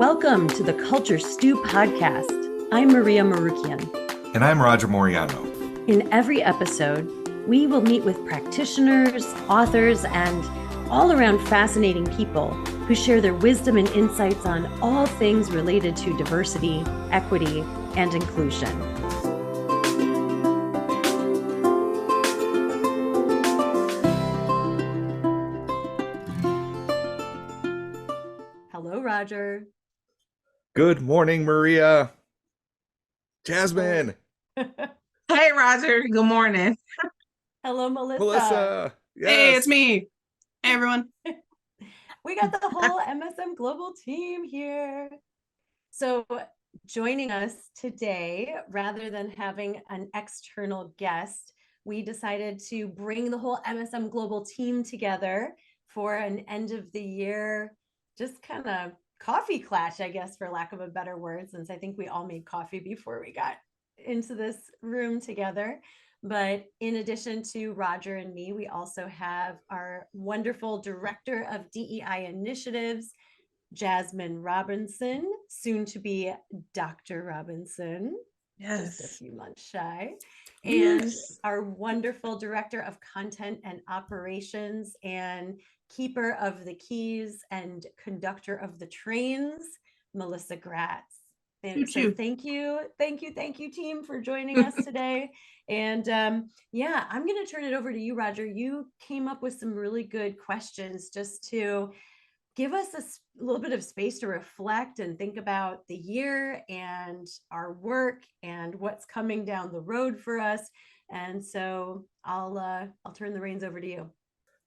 Welcome to the Culture Stew podcast. I'm Maria Marukian. And I'm Roger Moriano. In every episode, we will meet with practitioners, authors, and all around fascinating people who share their wisdom and insights on all things related to diversity, equity, and inclusion. Hello, Roger. Good morning, Maria. Jasmin. Hey, Roger. Good morning. Hello, Melissa. Melissa. Yes. Hey, it's me. Hey, everyone. We got the whole MSM Global Team here. So joining us today, rather than having an external guest, we decided to bring the whole MSM Global Team together for an end of the year, just kind of coffee clash, I guess, for lack of a better word, since I think we all made coffee before we got into this room together. But in addition to Roger and me, we also have our wonderful Director of DEI Initiatives, Jasmin Robinson, soon to be Dr. Robinson, just a few months shy, and our wonderful Director of Content and Operations and Keeper of the Keys and Conductor of the Trains, Melissa Graetz. So thank you, team, for joining us today. And I'm going to turn it over to you, Roger. You came up with some really good questions just to give us a little bit of space to reflect and think about the year and our work and what's coming down the road for us. And so I'll turn the reins over to you.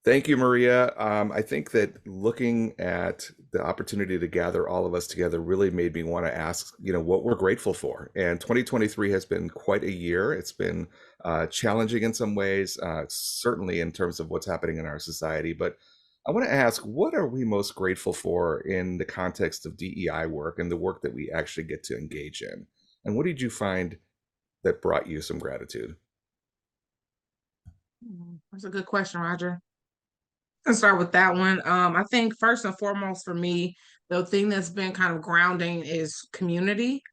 Thank you, Maria. I think that looking at the opportunity to gather all of us together really made me want to ask, what we're grateful for. And 2023 has been quite a year. It's been challenging in some ways, certainly in terms of what's happening in our society. But I want to ask, what are we most grateful for in the context of DEI work and the work that we actually get to engage in? And what did you find that brought you some gratitude? That's a good question, Roger. Let's start with that one. I think first and foremost for me, the thing that's been kind of grounding is community.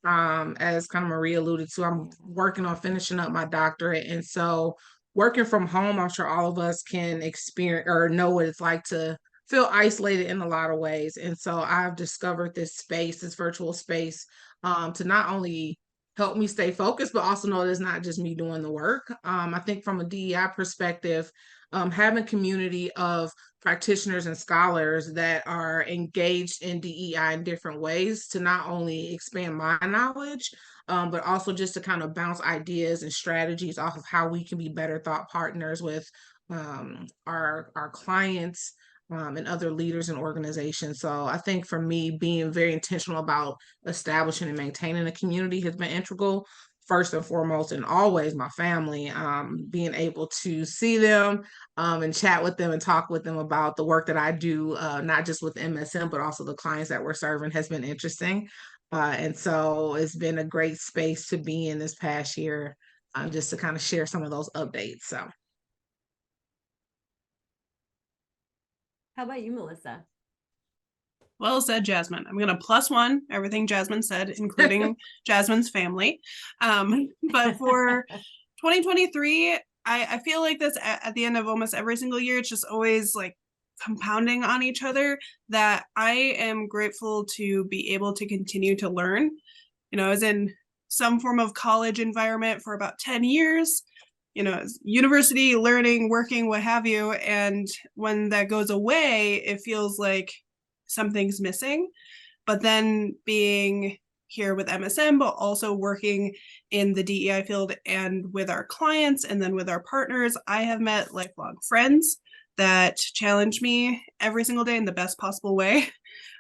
As kind of Maria alluded to, I'm working on finishing up my doctorate. And so working from home, I'm sure all of us can experience or know what it's like to feel isolated in a lot of ways. And so I've discovered this space, this virtual space, to not only help me stay focused, but also know that it's not just me doing the work. I think from a DEI perspective, having community of practitioners and scholars that are engaged in DEI in different ways to not only expand my knowledge, but also just to kind of bounce ideas and strategies off of how we can be better thought partners with our clients and other leaders and organizations. So I think for me, being very intentional about establishing and maintaining a community has been integral. First and foremost, and always my family, being able to see them and chat with them and talk with them about the work that I do, not just with MSM, but also the clients that we're serving has been interesting. And so it's been a great space to be in this past year, just to kind of share some of those updates. So. How about you, Melissa? Well said, Jasmin. I'm going to +1 everything Jasmin said, including Jasmin's family. But for 2023, I feel like this at the end of almost every single year, it's just always like compounding on each other, that I am grateful to be able to continue to learn. I was in some form of college environment for about 10 years, university, learning, working, what have you. And when that goes away, it feels like something's missing. But then being here with MSM, but also working in the DEI field and with our clients and then with our partners, I have met lifelong friends that challenge me every single day in the best possible way,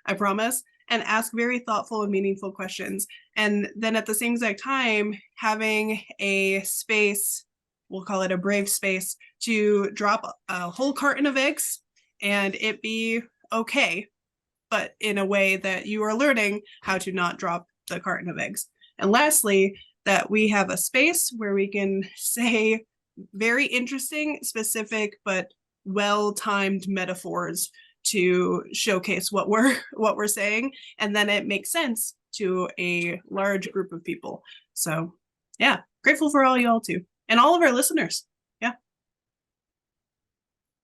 I promise, and ask very thoughtful and meaningful questions. And then at the same exact time, having a space, we'll call it a brave space, to drop a whole carton of eggs and it be okay, but in a way that you are learning how to not drop the carton of eggs. And lastly, that we have a space where we can say very interesting, specific, but well-timed metaphors to showcase what we're saying, and then it makes sense to a large group of people. So yeah, grateful for all y'all too, and all of our listeners.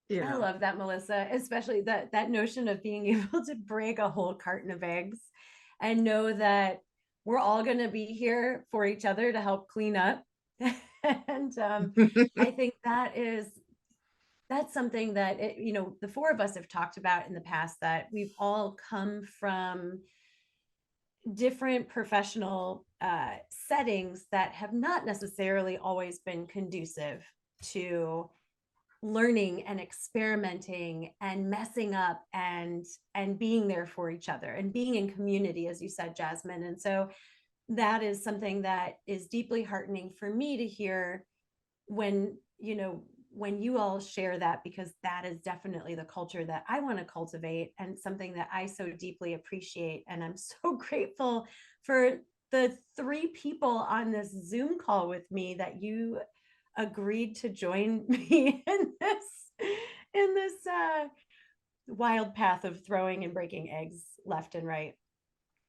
I love that, Melissa, especially that notion of being able to break a whole carton of eggs and know that we're all going to be here for each other to help clean up. And I think that's something that, the four of us have talked about in the past, that we've all come from different professional settings that have not necessarily always been conducive to learning and experimenting and messing up and being there for each other and being in community, as you said, Jasmin. And so that is something that is deeply heartening for me to hear when you all share that, because that is definitely the culture that I want to cultivate and something that I so deeply appreciate. And I'm so grateful for the 3 people on this Zoom call with me that you agreed to join me in this wild path of throwing and breaking eggs left and right.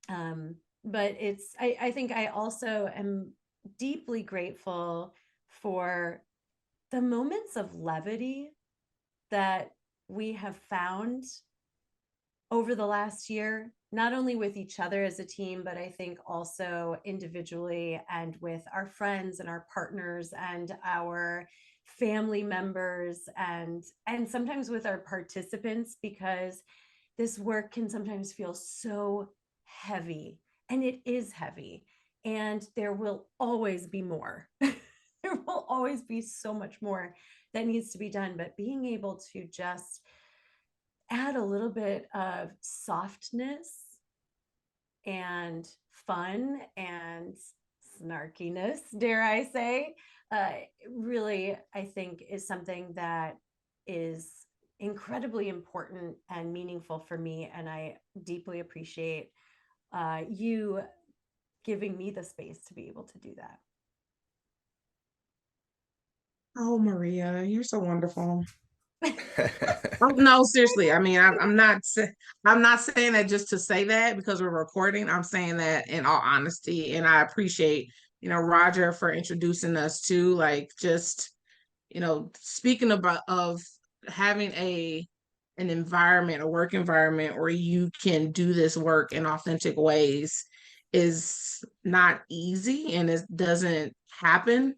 But I think I also am deeply grateful for the moments of levity that we have found over the last year, not only with each other as a team, but I think also individually and with our friends and our partners and our family members and sometimes with our participants, because this work can sometimes feel so heavy, and it is heavy, and there will always be more. There will always be so much more that needs to be done, but being able to just add a little bit of softness and fun and snarkiness, dare I say, really, I think is something that is incredibly important and meaningful for me. And I deeply appreciate you giving me the space to be able to do that. Oh, Maria, you're so wonderful. Oh, no, seriously. I mean, I'm not saying that just to say that because we're recording. I'm saying that in all honesty, and I appreciate, Roger for introducing us to, like, just, speaking of having an environment, a work environment where you can do this work in authentic ways is not easy, and it doesn't happen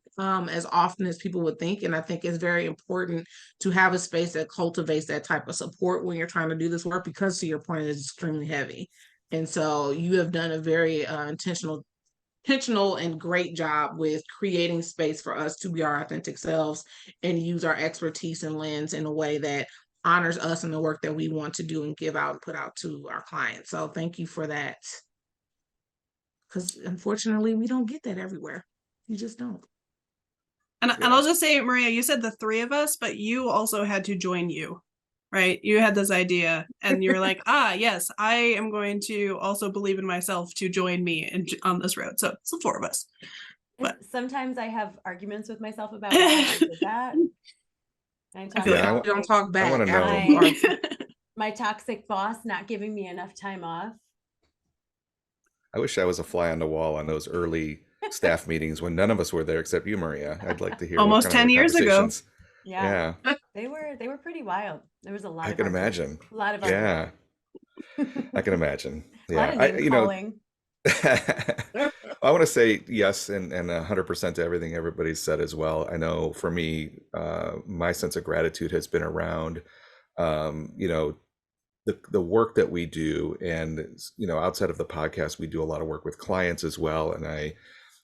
as often as people would think. And I think it's very important to have a space that cultivates that type of support when you're trying to do this work, because to your point, it's extremely heavy. And so you have done a very intentional and great job with creating space for us to be our authentic selves and use our expertise and lens in a way that honors us and the work that we want to do and give out and put out to our clients. So thank you for that. Because unfortunately, we don't get that everywhere. You just don't. And I'll just say, Maria, you said the 3 of us, but you also had to join you, right? You had this idea and you're like, yes, I am going to also believe in myself to join me on this road. So it's the 4 of us. But sometimes I have arguments with myself about why I did that. I don't talk back. I want to know. My toxic boss not giving me enough time off. I wish I was a fly on the wall on those early staff meetings when none of us were there except you, Maria. I'd like to hear almost 10 years ago. Yeah. They were pretty wild. There was a lot. I can imagine. A lot of I can imagine. Yeah. I want to say yes and 100% to everything everybody's said as well. I know for me, my sense of gratitude has been around, the work that we do, and outside of the podcast, we do a lot of work with clients as well. And I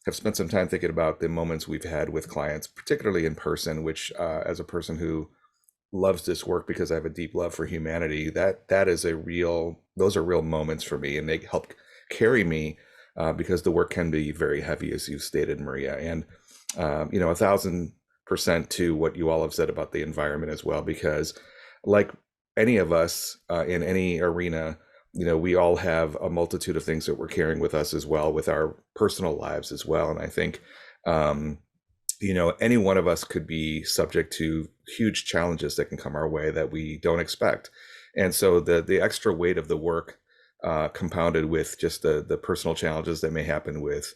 have spent some time thinking about the moments we've had with clients, particularly in person, which as a person who loves this work because I have a deep love for humanity, those are real moments for me, and they help carry me because the work can be very heavy, as you stated, Maria. And 1,000% to what you all have said about the environment as well, because like any of us in any arena, we all have a multitude of things that we're carrying with us as well, with our personal lives as well. And I think, any one of us could be subject to huge challenges that can come our way that we don't expect. And so the extra weight of the work, compounded with just the personal challenges that may happen with,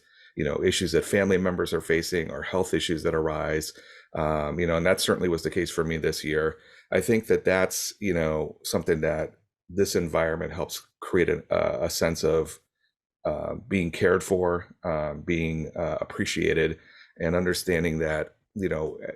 issues that family members are facing or health issues that arise, and that certainly was the case for me this year. I think that that's, something that this environment helps create a sense of being cared for, being appreciated, and understanding that,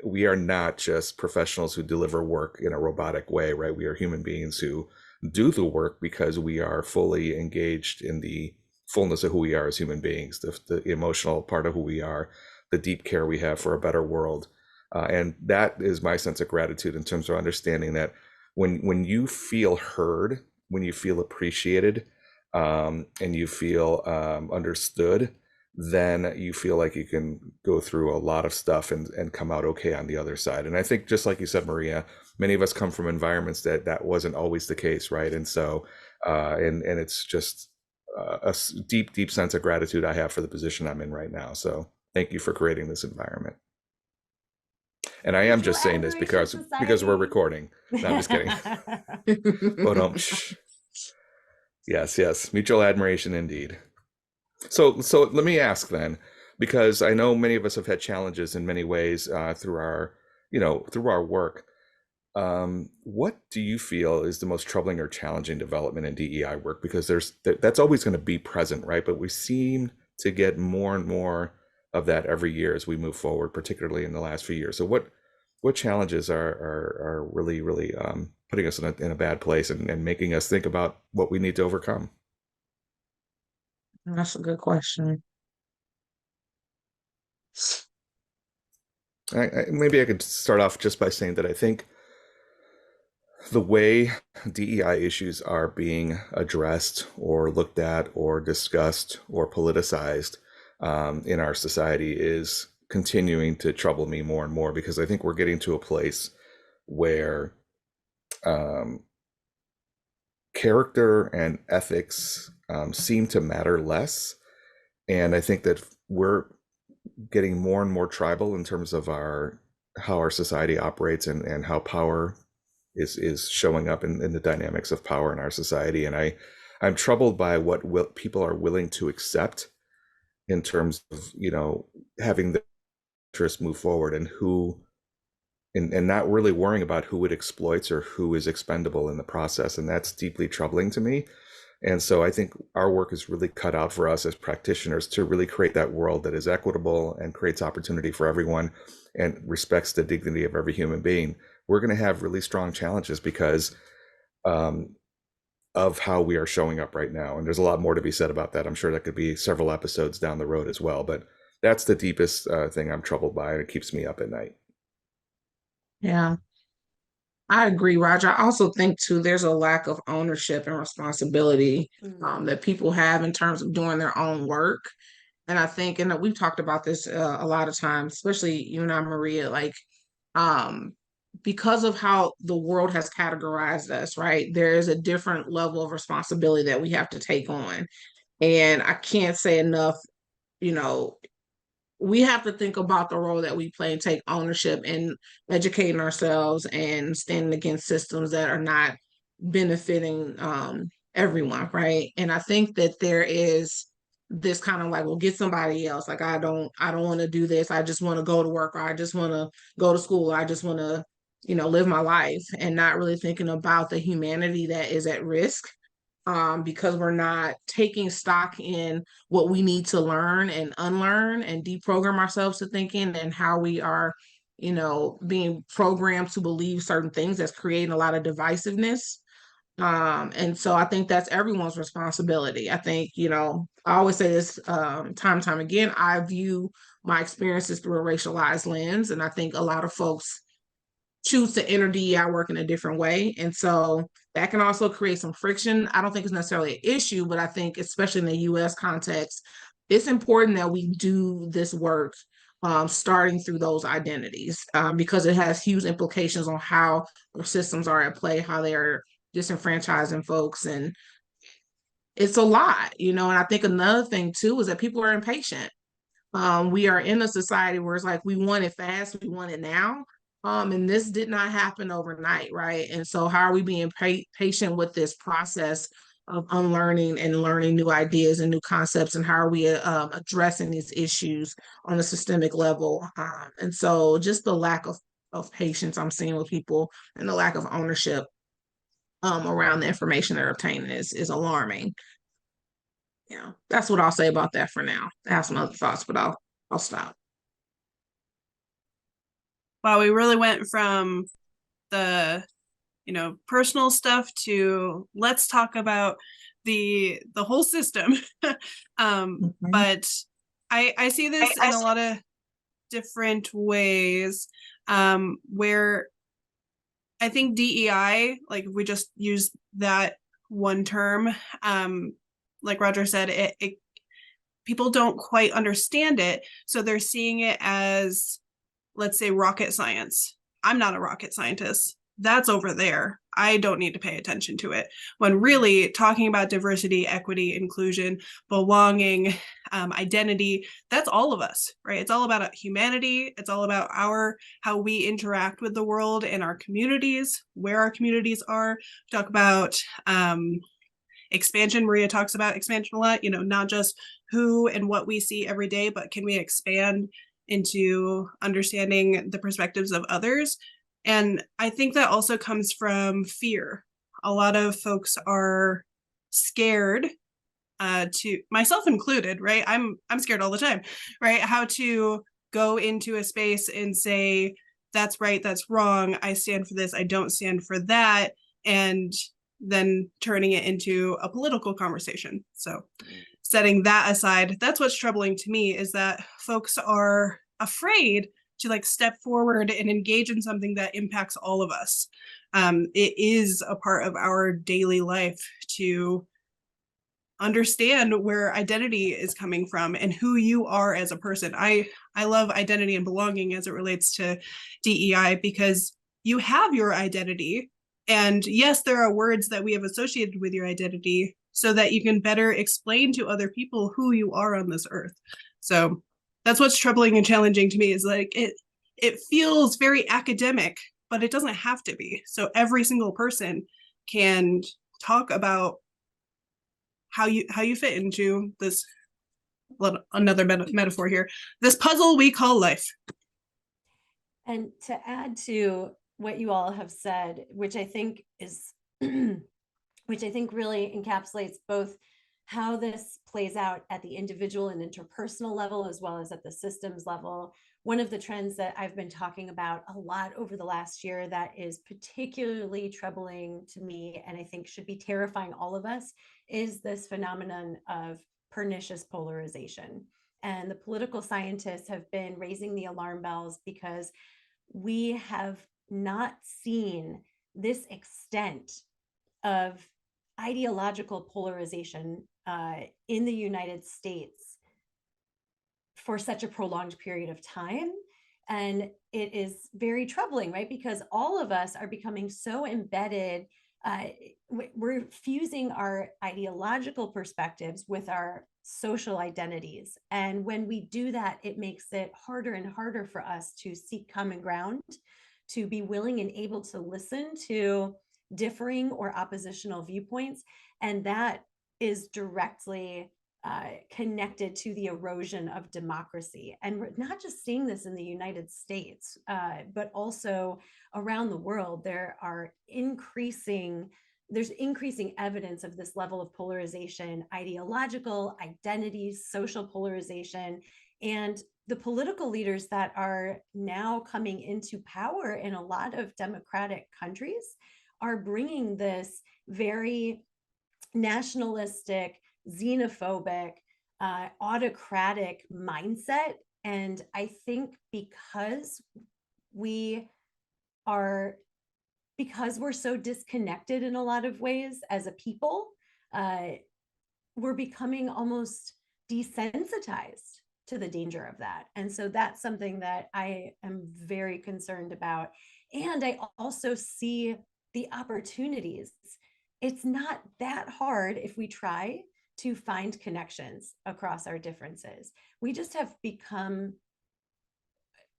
we are not just professionals who deliver work in a robotic way, right? We are human beings who do the work because we are fully engaged in the fullness of who we are as human beings, the emotional part of who we are, the deep care we have for a better world. And that is my sense of gratitude in terms of understanding that when you feel heard, when you feel appreciated, and you feel understood, then you feel like you can go through a lot of stuff and come out okay on the other side. And I think, just like you said, Maria, many of us come from environments that wasn't always the case, right? And so, and it's just a deep sense of gratitude I have for the position I'm in right now. So thank you for creating this environment. And I am just saying this because we're recording. No, I'm just kidding. But yes, mutual admiration indeed. So let me ask then, because I know many of us have had challenges in many ways through our work. What do you feel is the most troubling or challenging development in DEI work? Because that's always going to be present, right? But we seem to get more and more of that every year as we move forward, particularly in the last few years. So what challenges are really putting us in a bad place and making us think about what we need to overcome? That's a good question. Maybe I could start off just by saying that I think the way DEI issues are being addressed or looked at or discussed or politicized in our society is continuing to trouble me more and more, because I think we're getting to a place where character and ethics seem to matter less. And I think that we're getting more and more tribal in terms of how our society operates and how power is showing up in the dynamics of power in our society. And I'm troubled by what people are willing to accept in terms of, having the interest move forward, and and not really worrying about who it exploits or who is expendable in the process. And that's deeply troubling to me. And so I think our work is really cut out for us as practitioners to really create that world that is equitable and creates opportunity for everyone and respects the dignity of every human being. We're going to have really strong challenges because of how we are showing up right now. And there's a lot more to be said about that. I'm sure that could be several episodes down the road as well. But that's the deepest thing I'm troubled by, and it keeps me up at night. Yeah, I agree, Roger. I also think too, there's a lack of ownership and responsibility that people have in terms of doing their own work. And I think, and we've talked about this a lot of times, especially you and I, Maria, like because of how the world has categorized us, right? There is a different level of responsibility that we have to take on. And I can't say enough, we have to think about the role that we play and take ownership in educating ourselves and standing against systems that are not benefiting everyone, right? And I think that there is this kind of like, well, get somebody else. Like, I don't want to do this. I just want to go to work, or I just want to go to school, or I just want to, live my life, and not really thinking about the humanity that is at risk. Because we're not taking stock in what we need to learn and unlearn and deprogram ourselves to thinking, and how we are, being programmed to believe certain things that's creating a lot of divisiveness. And so I think that's everyone's responsibility. I think, I always say this time and time again, I view my experiences through a racialized lens. And I think a lot of folks choose to enter DEI work in a different way. And so that can also create some friction. I don't think it's necessarily an issue, but I think especially in the US context, it's important that we do this work starting through those identities, because it has huge implications on how our systems are at play, how they are disenfranchising folks. And it's a lot, and I think another thing too is that people are impatient. We are in a society where it's like, we want it fast, we want it now. And this did not happen overnight, right? And so how are we being patient with this process of unlearning and learning new ideas and new concepts, and how are we addressing these issues on a systemic level? And so just the lack of patience I'm seeing with people, and the lack of ownership around the information they're obtaining is alarming. Yeah, that's what I'll say about that for now. I have some other thoughts, but I'll stop. Wow, we really went from the personal stuff to let's talk about the whole system. But I see this in a lot of different ways, where I think DEI, like if we just use that one term, like Roger said, it people don't quite understand it, so they're seeing it as, let's say, rocket science. I'm not a rocket scientist. That's over there. I don't need to pay attention to it. When really talking about diversity, equity, inclusion, belonging, identity, that's all of us, right? It's all about humanity. It's all about how we interact with the world and our communities, where our communities are. We talk about expansion. Maria talks about expansion a lot, not just who and what we see every day, but can we expand into understanding the perspectives of others? And I think that also comes from fear. A lot of folks are scared, to myself included, right? I'm scared all the time, right? How to go into a space and say, that's right, that's wrong, I stand for this, I don't stand for that, and then turning it into a political conversation. So setting that aside, that's what's troubling to me, is that folks are afraid to like step forward and engage in something that impacts all of us. It is a part of our daily life to understand where identity is coming from and who you are as a person. I love identity and belonging as it relates to DEI, because you have your identity. And yes, there are words that we have associated with your identity so that you can better explain to other people who you are on this earth. So that's what's troubling and challenging to me, is like it feels very academic, but it doesn't have to be. So every single person can talk about how you fit into this, another metaphor here, this puzzle we call life. And to add to what you all have said, which I think really encapsulates both how this plays out at the individual and interpersonal level, as well as at the systems level. One of the trends that I've been talking about a lot over the last year that is particularly troubling to me, and I think should be terrifying all of us, is this phenomenon of pernicious polarization. And the political scientists have been raising the alarm bells because we have not seen this extent of ideological polarization in the United States for such a prolonged period of time. And it is very troubling, right? Because all of us are becoming so embedded. We're fusing our ideological perspectives with our social identities. And when we do that, it makes it harder and harder for us to seek common ground, to be willing and able to listen to differing or oppositional viewpoints. And that is directly connected to the erosion of democracy. And we're not just seeing this in the United States, but also around the world. There's increasing evidence of this level of polarization, ideological, identities, social polarization. And the political leaders that are now coming into power in a lot of democratic countries are bringing this very nationalistic, xenophobic, autocratic mindset. And I think because we're so disconnected in a lot of ways as a people, we're becoming almost desensitized to the danger of that. And so that's something that I am very concerned about. And I also see the opportunities. It's not that hard if we try to find connections across our differences. We just have become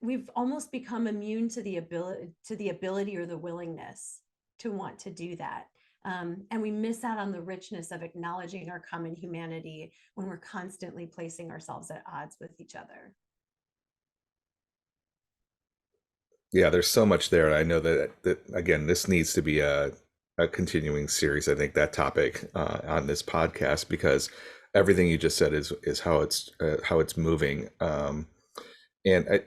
we've almost become immune to the ability or the willingness to want to do that. And we miss out on the richness of acknowledging our common humanity when we're constantly placing ourselves at odds with each other. Yeah, there's so much there. I know that again, this needs to be a continuing series. I think that topic on this podcast, because everything you just said is how it's moving. And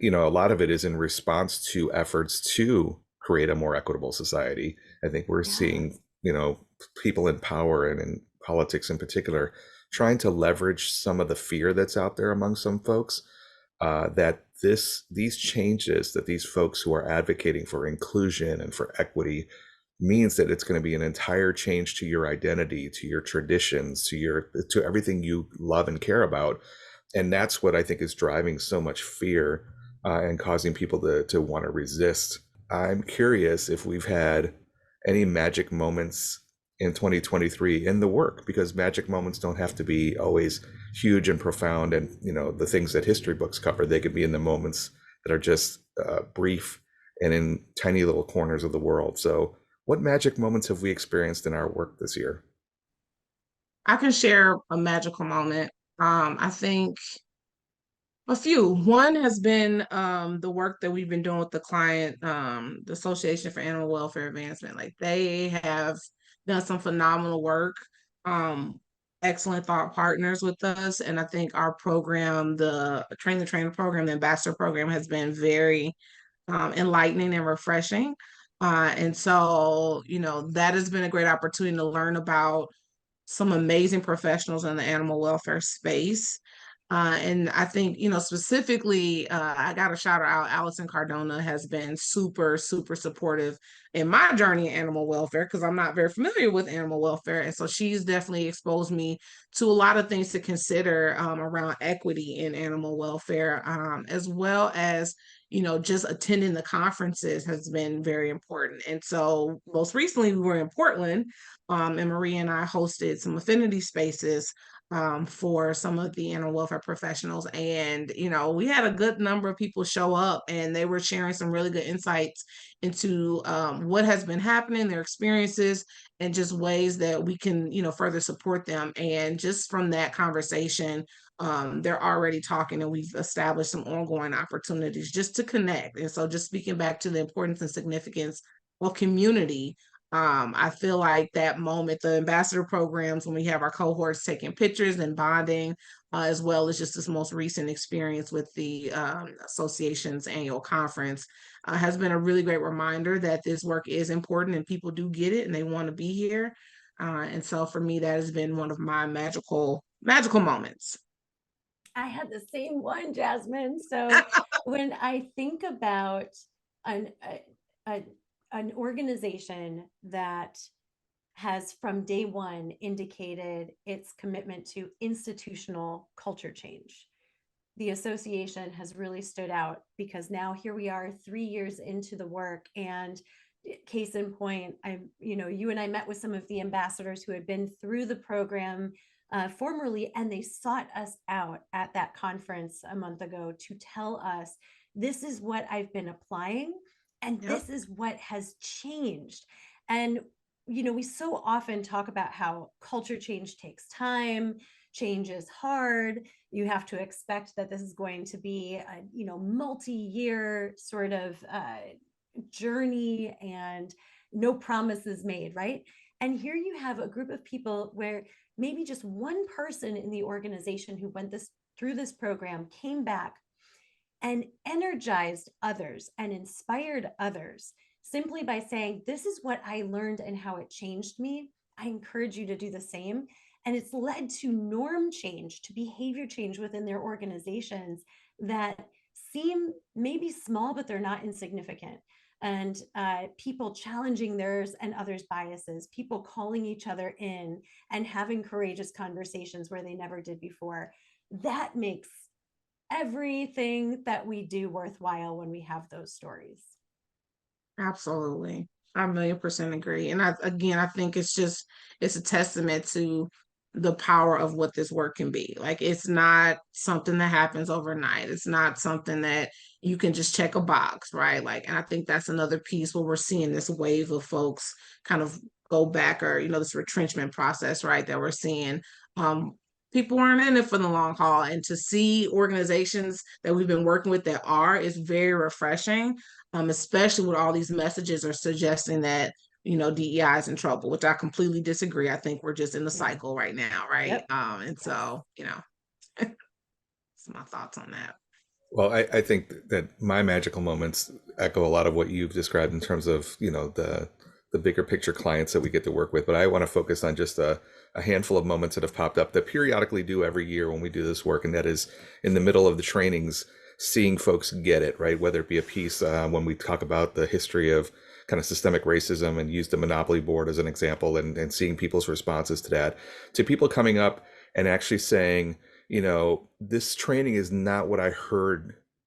you know, a lot of it is in response to efforts to create a more equitable society. I think we're seeing, you know, people in power and in politics in particular trying to leverage some of the fear that's out there among some folks, that these changes that these folks who are advocating for inclusion and for equity means that it's going to be an entire change to your identity, to your traditions, to everything you love and care about. And that's what I think is driving so much fear and causing people to want to resist. I'm curious if we've had any magic moments in 2023 in the work, because magic moments don't have to be always huge and profound and, you know, the things that history books cover. They could be in the moments that are just brief and in tiny little corners of the world. So what magic moments have we experienced in our work this year? I can share a magical moment. I think a few. One has been the work that we've been doing with the client, the Association for Animal Welfare Advancement. Like, they have done some phenomenal work, excellent thought partners with us. And I think our program, the Train the Trainer program, the Ambassador program, has been very enlightening and refreshing. And so, you know, that has been a great opportunity to learn about some amazing professionals in the animal welfare space. And I think, you know, specifically, I got to shout her out. Allison Cardona has been super, super supportive in my journey in animal welfare, because I'm not very familiar with animal welfare. And so she's definitely exposed me to a lot of things to consider around equity in animal welfare, as well as, you know, just attending the conferences has been very important. And so most recently we were in Portland, and Maria and I hosted some affinity spaces for some of the animal welfare professionals. And, you know, we had a good number of people show up, and they were sharing some really good insights into what has been happening, their experiences, and just ways that we can, you know, further support them. And just from that conversation, they're already talking, and we've established some ongoing opportunities just to connect. And so, just speaking back to the importance and significance of community, I feel like that moment, the ambassador programs, when we have our cohorts taking pictures and bonding, as well as just this most recent experience with the association's annual conference, has been a really great reminder that this work is important and people do get it and they want to be here. And so for me, that has been one of my magical moments. I had the same one, Jasmin. So when I think about an organization that has from day one indicated its commitment to institutional culture change, the association has really stood out, because now here we are 3 years into the work, and case in point, you and I met with some of the ambassadors who had been through the program formerly, and they sought us out at that conference a month ago to tell us, this is what I've been applying, and this is what has changed. And, you know, we so often talk about how culture change takes time, change is hard. You have to expect that this is going to be a, multi-year sort of journey, and no promises made, right? And here you have a group of people where maybe just one person in the organization who went through this program came back and energized others and inspired others simply by saying, this is what I learned and how it changed me. I encourage you to do the same. And it's led to norm change, to behavior change within their organizations that seem maybe small, but they're not insignificant. And people challenging theirs and others' biases, people calling each other in and having courageous conversations where they never did before. That makes everything that we do worthwhile when we have those stories. Absolutely. I 1,000,000% agree. And I think it's a testament to the power of what this work can be. Like, it's not something that happens overnight. It's not something that you can just check a box, right? Like, and I think that's another piece where we're seeing this wave of folks kind of go back, or, this retrenchment process, right? That we're seeing. People aren't in it for the long haul. And to see organizations that we've been working with that is very refreshing, especially with all these messages are suggesting that, DEI is in trouble, which I completely disagree. I think we're just in the cycle right now, right? Yep. And so, that's my thoughts on that. Well, I think that my magical moments echo a lot of what you've described in terms of, the bigger picture clients that we get to work with. But I want to focus on just a handful of moments that have popped up that periodically do every year when we do this work. And that is in the middle of the trainings, seeing folks get it, right? Whether it be a piece when we talk about the history of kind of systemic racism and use the Monopoly board as an example, and seeing people's responses to that, to people coming up and actually saying, this training is not what I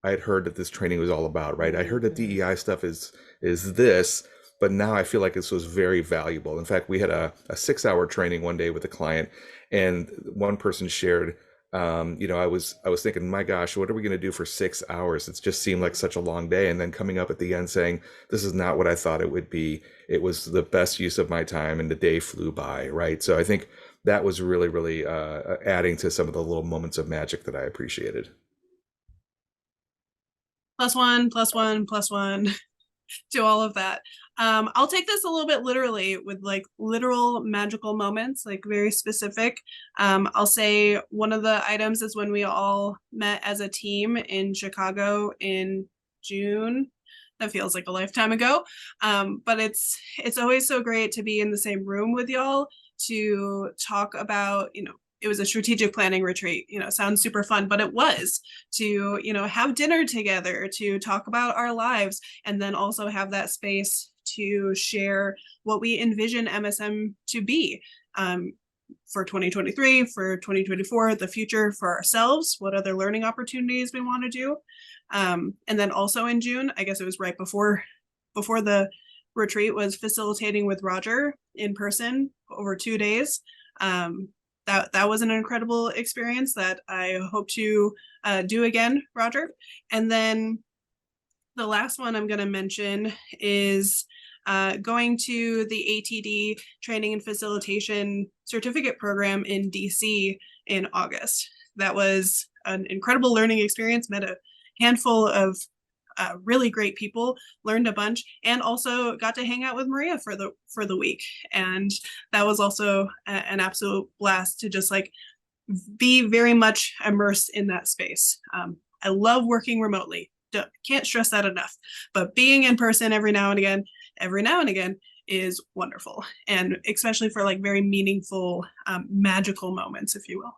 had heard that this training was all about, right? I heard that DEI stuff is this, but now I feel like this was very valuable. In fact, we had a 6-hour training one day with a client, and one person shared, I was thinking, my gosh, what are we going to do for 6 hours? It just seemed like such a long day. And then coming up at the end saying, this is not what I thought it would be. It was the best use of my time, and the day flew by, right? So I think that was really, really adding to some of the little moments of magic that I appreciated. +1, +1, +1 to all of that. I'll take this a little bit literally with like literal magical moments, like very specific. I'll say one of the items is when we all met as a team in Chicago in June. That feels like a lifetime ago. But it's always so great to be in the same room with y'all to talk about, it was a strategic planning retreat, sounds super fun, but it was to, have dinner together, to talk about our lives, and then also have that space to share what we envision MSM to be for 2023, for 2024, the future for ourselves, what other learning opportunities we want to do. And then also in June, I guess it was right before the retreat, was facilitating with Roger in person over 2 days. That was an incredible experience that I hope to do again, Roger. And then the last one I'm going to mention is going to the ATD Training and Facilitation Certificate Program in DC in August. That was an incredible learning experience, met a handful of really great people, learned a bunch, and also got to hang out with Maria for the week. And that was also an absolute blast to just like be very much immersed in that space. I love working remotely. Can't stress that enough. But being in person every now and again is wonderful. And especially for like very meaningful, magical moments, if you will.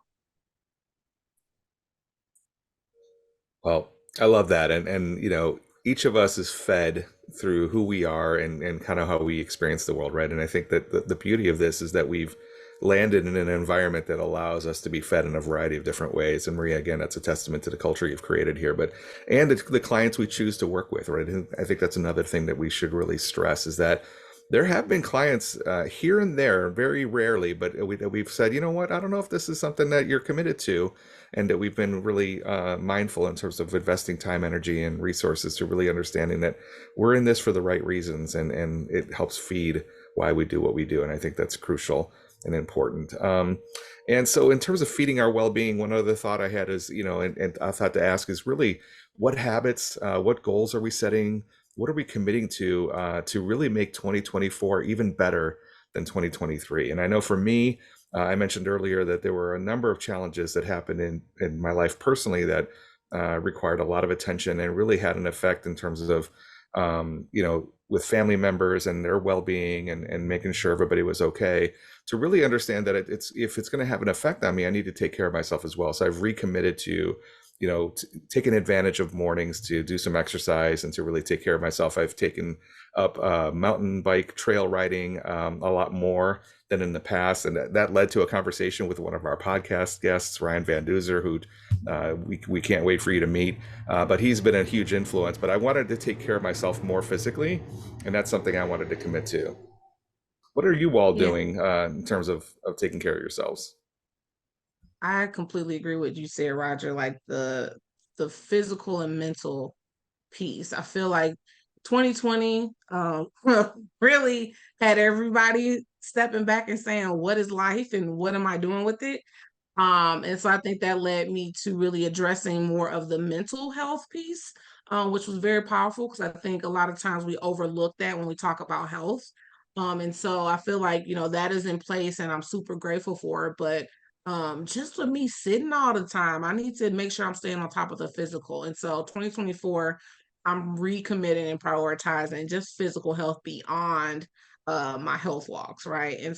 Well, I love that. And each of us is fed through who we are and kind of how we experience the world, right? And I think that the beauty of this is that we've landed in an environment that allows us to be fed in a variety of different ways. And Maria, again, that's a testament to the culture you've created here, and the clients we choose to work with, right? And I think that's another thing that we should really stress, is that there have been clients here and there, very rarely, but we've said, you know what, I don't know if this is something that you're committed to, and that we've been really mindful in terms of investing time, energy, and resources to really understanding that we're in this for the right reasons, and it helps feed why we do what we do. And I think that's crucial and important. And so in terms of feeding our well-being, one other thought I had is, and I thought to ask is really, what habits, what goals are we setting? What are we committing to really make 2024 even better than 2023? And I know for me, I mentioned earlier that there were a number of challenges that happened in my life personally that required a lot of attention and really had an effect in terms of, with family members and their well-being and making sure everybody was okay, to really understand that if it's going to have an effect on me, I need to take care of myself as well. So I've recommitted to taking advantage of mornings to do some exercise and to really take care of myself. I've taken up mountain bike trail riding a lot more than in the past. And that led to a conversation with one of our podcast guests, Ryan Van Duzer, who we can't wait for you to meet. But he's been a huge influence. But I wanted to take care of myself more physically, and that's something I wanted to commit to. What are you all doing in terms of taking care of yourselves? I completely agree with what you said, Roger. Like the physical and mental piece. I feel like 2020 really had everybody stepping back and saying, what is life and what am I doing with it? And so I think that led me to really addressing more of the mental health piece, which was very powerful because I think a lot of times we overlook that when we talk about health. And so I feel like, that is in place and I'm super grateful for it. But just with me sitting all the time, I need to make sure I'm staying on top of the physical. And so 2024, I'm recommitting and prioritizing just physical health beyond my health walks, right? And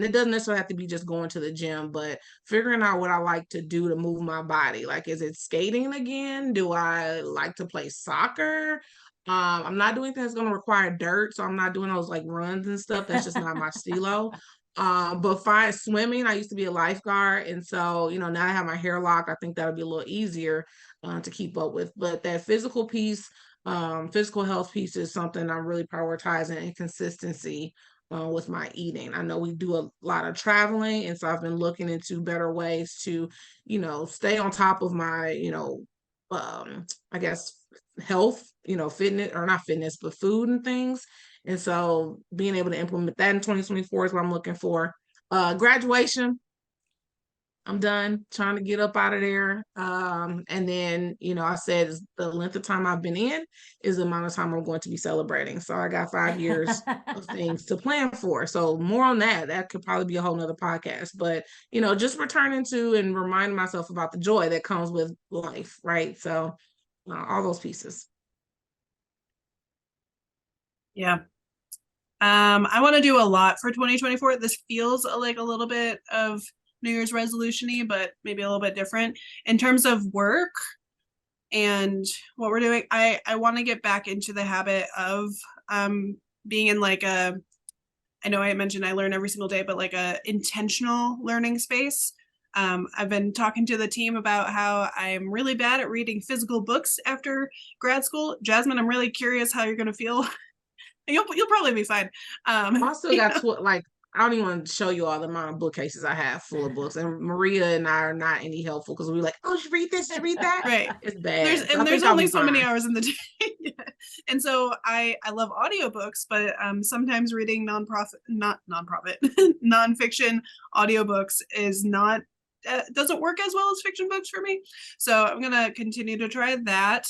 it doesn't necessarily have to be just going to the gym, but figuring out what I like to do to move my body. Like, is it skating again? Do I like to play soccer? I'm not doing things that's going to require dirt, so I'm not doing those like runs and stuff. That's just not my stilo. But fine, swimming, I used to be a lifeguard, and so now I have my hair locked. I think that'll be a little easier to keep up with. But that physical piece, physical health piece is something I'm really prioritizing, and consistency with my eating. I know we do a lot of traveling, and so I've been looking into better ways to, stay on top of my, I guess health, fitness, or not fitness, but food and things. And so being able to implement that in 2024 is what I'm looking for. Graduation, I'm done trying to get up out of there. And then, I said the length of time I've been in is the amount of time I'm going to be celebrating. So I got 5 years of things to plan for. So more on that. That could probably be a whole nother podcast. But, just returning to and reminding myself about the joy that comes with life, right? So all those pieces. Yeah. I want to do a lot for 2024. This feels like a little bit of New Year's resolution-y, but maybe a little bit different. In terms of work and what we're doing, I want to get back into the habit of being in like I know I mentioned I learn every single day, but like a intentional learning space. I've been talking to the team about how I'm really bad at reading physical books after grad school. Jasmin, I'm really curious how you're going to feel. You'll probably be fine. I still got I don't even want to show you all the amount of bookcases I have full of books. And Maria and I are not any helpful because we're like, oh, you read this, you read that. Right. It's bad. There's only so many hours in the day. Yeah. And so I love audiobooks, but sometimes reading nonfiction audiobooks is not doesn't work as well as fiction books for me. So I'm gonna continue to try that.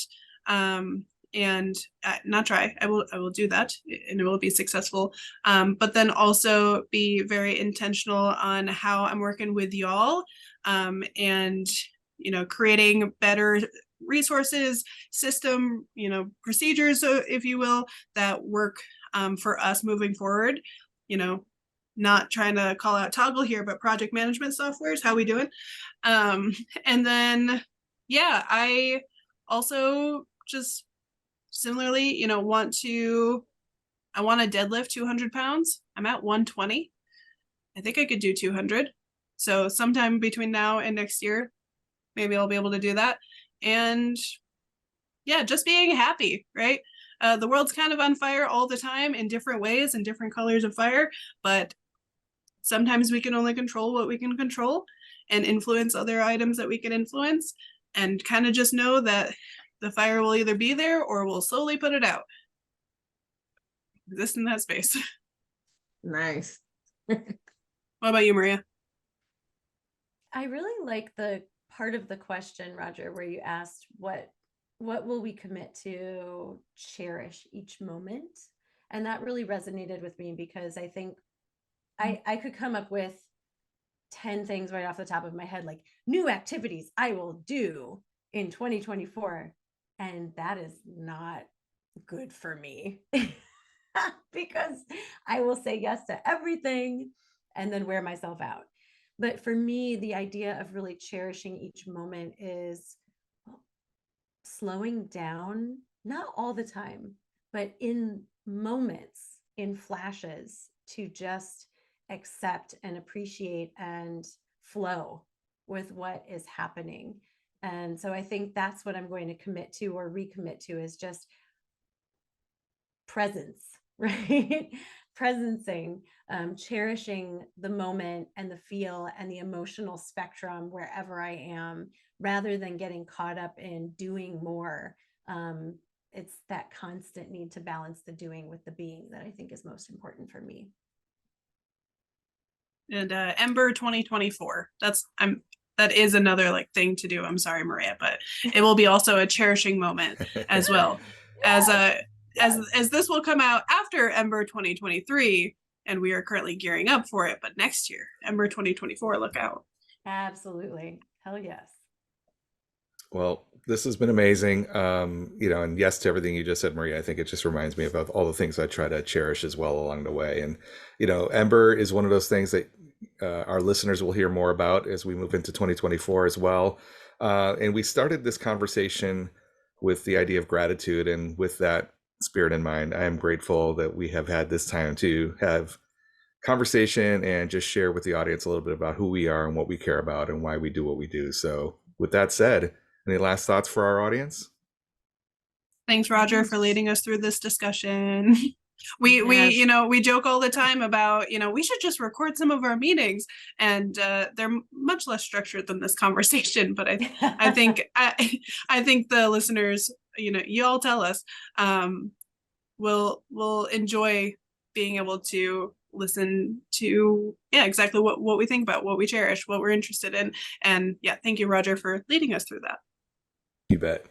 And not try, I will do that and it will be successful. But then also be very intentional on how I'm working with y'all, and creating better resources, system, procedures, so if you will, that work for us moving forward. Not trying to call out Toggle here, but project management softwares, how we doing? And then I also just similarly, I want to deadlift 200 pounds. I'm at 120. I think I could do 200. So sometime between now and next year, maybe I'll be able to do that. And just being happy, right? The world's kind of on fire all the time in different ways and different colors of fire, but sometimes we can only control what we can control and influence other items that we can influence, and kind of just know that the fire will either be there or we'll slowly put it out. Exist in that space. Nice. What about you, Maria? I really like the part of the question, Roger, where you asked what will we commit to cherish each moment? And that really resonated with me because I think I could come up with 10 things right off the top of my head, like new activities I will do in 2024. And that is not good for me because I will say yes to everything and then wear myself out. But for me, the idea of really cherishing each moment is slowing down, not all the time, but in moments, in flashes, to just accept and appreciate and flow with what is happening. And so I think that's what I'm going to commit to or recommit to is just presence, right? Presencing, cherishing the moment and the feel and the emotional spectrum wherever I am, rather than getting caught up in doing more. it's that constant need to balance the doing with the being that I think is most important for me. And Ember 2024. That is another like thing to do. I'm sorry, Maria, but it will be also a cherishing moment as well. Yes. As this will come out after Ember 2023, and we are currently gearing up for it, but next year, Ember 2024, look out. Absolutely. Hell yes. Well, this has been amazing. And yes to everything you just said, Maria. I think it just reminds me about all the things I try to cherish as well along the way. And, Ember is one of those things that our listeners will hear more about as we move into 2024 as well. And we started this conversation with the idea of gratitude. And with that spirit in mind, I am grateful that we have had this time to have conversation and just share with the audience a little bit about who we are and what we care about and why we do what we do. So with that said, any last thoughts for our audience? Thanks, Roger, for leading us through this discussion. We joke all the time about, we should just record some of our meetings, and they're much less structured than this conversation. But I think the listeners, you all tell us, will enjoy being able to listen to exactly what we think about, what we cherish, what we're interested in. And thank you, Roger, for leading us through that. You bet.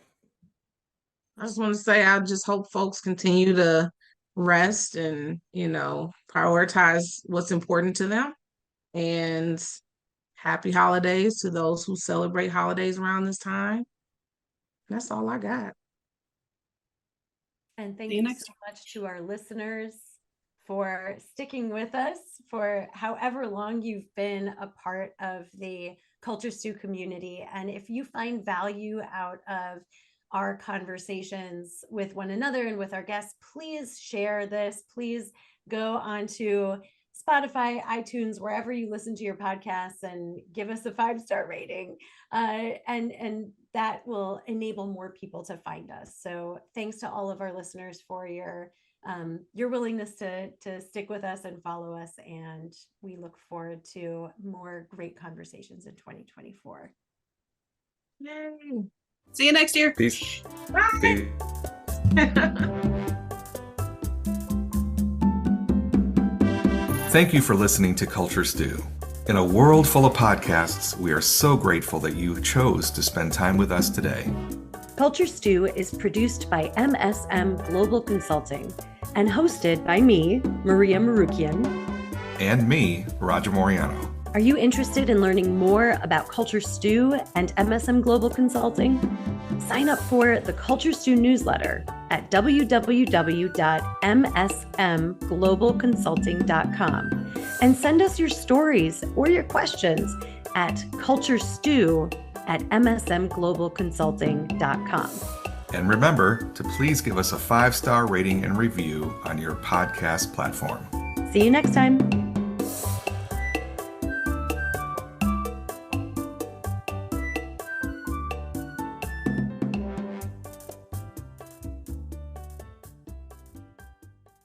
I just want to say, I just hope folks continue to rest and, prioritize what's important to them. And happy holidays to those who celebrate holidays around this time. That's all I got. And thank you so much to our listeners for sticking with us for however long you've been a part of the Culture Stew community. And if you find value out of our conversations with one another and with our guests, please share this. Please go onto Spotify, iTunes, wherever you listen to your podcasts, and give us a 5-star rating. And that will enable more people to find us. So thanks to all of our listeners for your willingness to stick with us and follow us. And we look forward to more great conversations in 2024. Yay. See you next year. Peace. Bye. Thank you for listening to Culture Stew. In a world full of podcasts, we are so grateful that you chose to spend time with us today. Culture Stew is produced by MSM Global Consulting and hosted by me, Maria Marukian. And me, Roger Moriano. Are you interested in learning more about Culture Stew and MSM Global Consulting? Sign up for the Culture Stew newsletter at www.msmglobalconsulting.com and send us your stories or your questions at culturestew@msmglobalconsulting.com. And remember to please give us a 5-star rating and review on your podcast platform. See you next time.